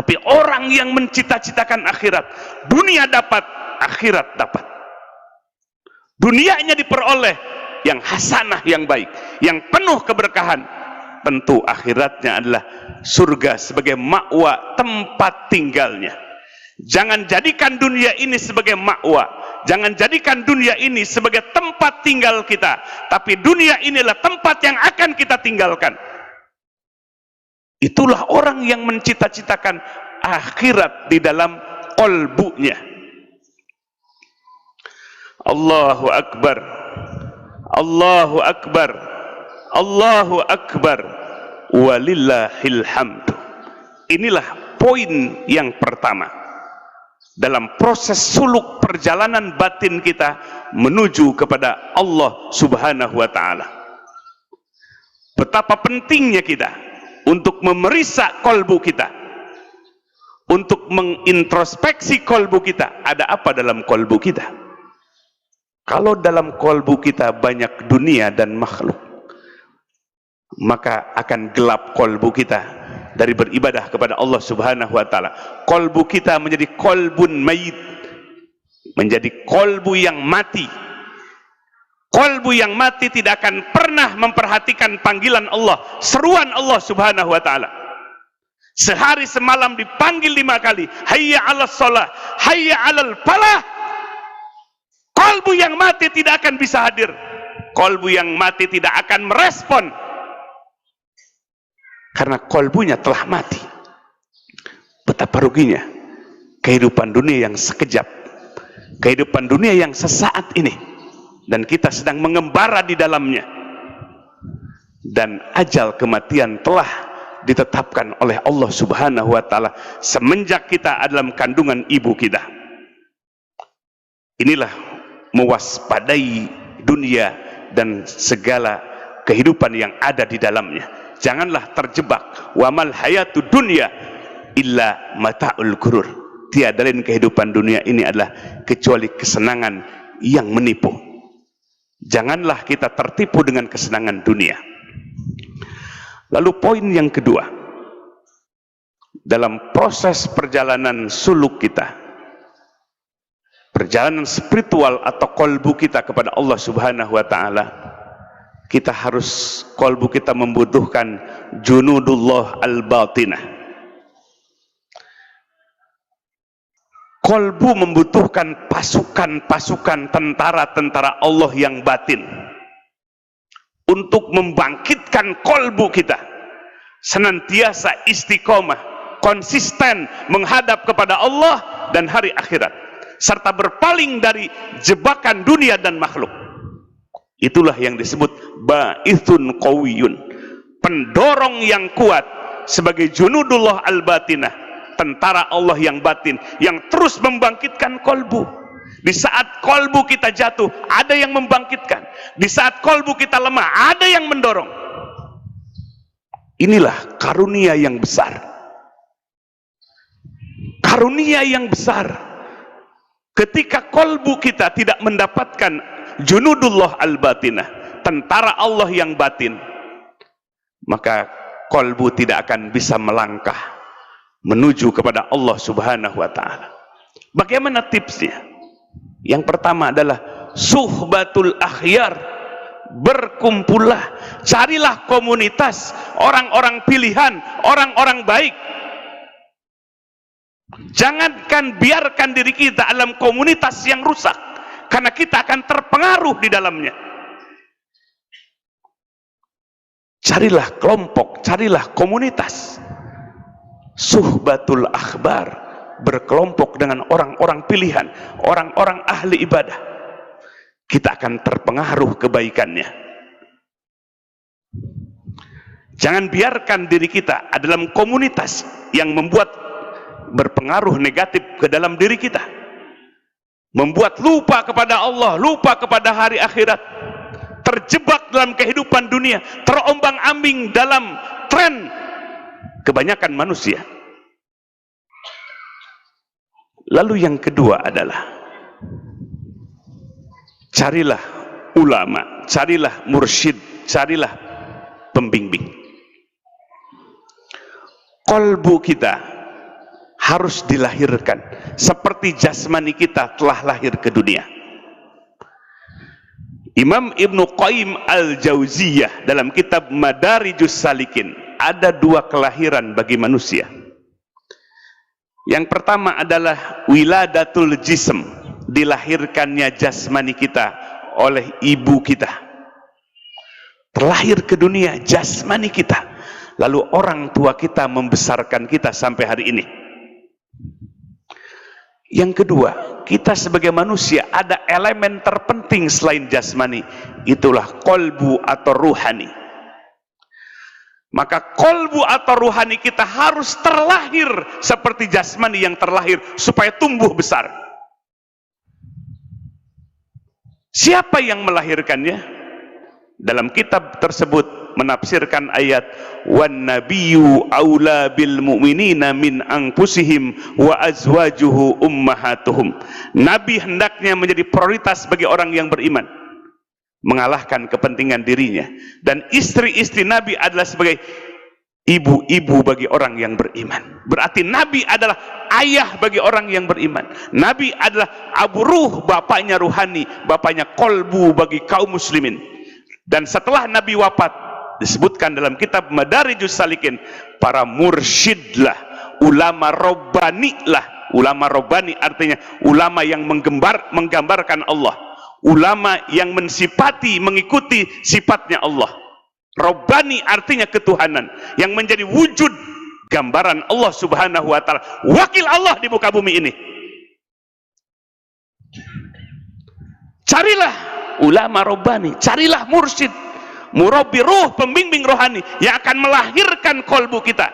Tapi orang yang mencita-citakan akhirat, dunia dapat, akhirat dapat. Dunianya diperoleh yang hasanah, yang baik, yang penuh keberkahan. Tentu akhiratnya adalah surga sebagai ma'wa, tempat tinggalnya. Jangan jadikan dunia ini sebagai ma'wa, jangan jadikan dunia ini sebagai tempat tinggal kita, tapi dunia inilah tempat yang akan kita tinggalkan. Itulah orang yang mencita-citakan akhirat di dalam qalbunya. Allahu Akbar, Allahu Akbar, Allahu Akbar, walillahil hamd. Inilah poin yang pertama dalam proses suluk perjalanan batin kita menuju kepada Allah Subhanahu wa ta'ala. Betapa pentingnya kita untuk memeriksa kolbu kita, untuk mengintrospeksi kolbu kita. Ada apa dalam kolbu kita? Kalau dalam kolbu kita banyak dunia dan makhluk, maka akan gelap kolbu kita dari beribadah kepada Allah Subhanahu wa ta'ala. Kolbu kita menjadi kolbun mayit, menjadi kolbu yang mati. Kolbu yang mati tidak akan pernah memperhatikan panggilan Allah, seruan Allah Subhanahu wa ta'ala. Sehari semalam dipanggil 5 kali, hayya 'alas shalah, hayya 'alal falah. Kolbu yang mati tidak akan bisa hadir. Kolbu yang mati tidak akan merespon, karena kolbunya telah mati. Betapa ruginya kehidupan dunia yang sekejap, kehidupan dunia yang sesaat ini, dan kita sedang mengembara di dalamnya. Dan ajal kematian telah ditetapkan oleh Allah Subhanahu wa ta'ala semenjak kita dalam kandungan ibu kita. Inilah mewaspadai dunia dan segala kehidupan yang ada di dalamnya. Janganlah terjebak. Wamal hayatu dunya illa mata'ul ghurur. Tiada lain kehidupan dunia ini adalah kecuali kesenangan yang menipu. Janganlah kita tertipu dengan kesenangan dunia. Lalu poin yang kedua, dalam proses perjalanan suluk kita, perjalanan spiritual atau kolbu kita kepada Allah Subhanahu wa ta'ala, kita harus, kolbu kita membutuhkan junudullah al-batinah. Kolbu membutuhkan pasukan-pasukan tentara-tentara Allah yang batin untuk membangkitkan kolbu kita senantiasa istiqomah, konsisten menghadap kepada Allah dan hari akhirat, serta berpaling dari jebakan dunia dan makhluk. Itulah yang disebut ba'ithun qawiyun, pendorong yang kuat sebagai junudullah al-batinah, tentara Allah yang batin, yang terus membangkitkan kolbu. Di saat kolbu kita jatuh, ada yang membangkitkan. Di saat kolbu kita lemah, ada yang mendorong. Inilah karunia yang besar, karunia yang besar. Ketika kolbu kita tidak mendapatkan junudullah al-batinah, tentara Allah yang batin, maka kolbu tidak akan bisa melangkah menuju kepada Allah Subhanahu wa ta'ala. Bagaimana tipsnya? Yang pertama adalah suhbatul akhyar. Berkumpullah, carilah komunitas orang-orang pilihan, orang-orang baik. Jangankan biarkan diri kita dalam komunitas yang rusak, karena kita akan terpengaruh di dalamnya. Carilah kelompok, carilah komunitas. Suhbatul akhbar, berkelompok dengan orang-orang pilihan, orang-orang ahli ibadah. Kita akan terpengaruh kebaikannya. Jangan biarkan diri kita dalam komunitas yang membuat berpengaruh negatif ke dalam diri kita, membuat lupa kepada Allah, lupa kepada hari akhirat, terjebak dalam kehidupan dunia, terombang-ambing dalam tren kebanyakan manusia. Lalu yang kedua adalah carilah ulama, carilah mursyid, carilah pembimbing. Kolbu kita harus dilahirkan seperti jasmani kita telah lahir ke dunia. Imam Ibnu Qayyim Al-Jauziyah dalam kitab Madarijus Salikin, ada dua kelahiran bagi manusia. Yang pertama adalah wiladatul jism, dilahirkannya jasmani kita oleh ibu kita. Terlahir ke dunia jasmani kita, lalu orang tua kita membesarkan kita sampai hari ini. Yang kedua, kita sebagai manusia ada elemen terpenting selain jasmani, itulah kolbu atau ruhani. Maka kolbu atau ruhani kita harus terlahir seperti jasmani yang terlahir supaya tumbuh besar. Siapa yang melahirkannya? Dalam kitab tersebut menafsirkan ayat wan nabiyyu aula bil mu'minina min anfusihim wa azwajuhu ummahatuhum. Nabi hendaknya menjadi prioritas bagi orang yang beriman, mengalahkan kepentingan dirinya, dan istri-istri Nabi adalah sebagai ibu-ibu bagi orang yang beriman. Berarti Nabi adalah ayah bagi orang yang beriman. Nabi adalah abu ruh, bapaknya ruhani, bapaknya kolbu bagi kaum muslimin. Dan setelah Nabi wafat, disebutkan dalam kitab Madarijus Salikin, para mursyidlah, ulama robbani lah. Ulama robbani artinya ulama yang menggambarkan Allah, ulama yang mensifati, mengikuti sifatnya Allah. Robbani artinya ketuhanan, yang menjadi wujud gambaran Allah subhanahu wa ta'ala, wakil Allah di muka bumi ini. Carilah ulama robbani, carilah mursyid, murabbi ruh, pembimbing rohani yang akan melahirkan kolbu kita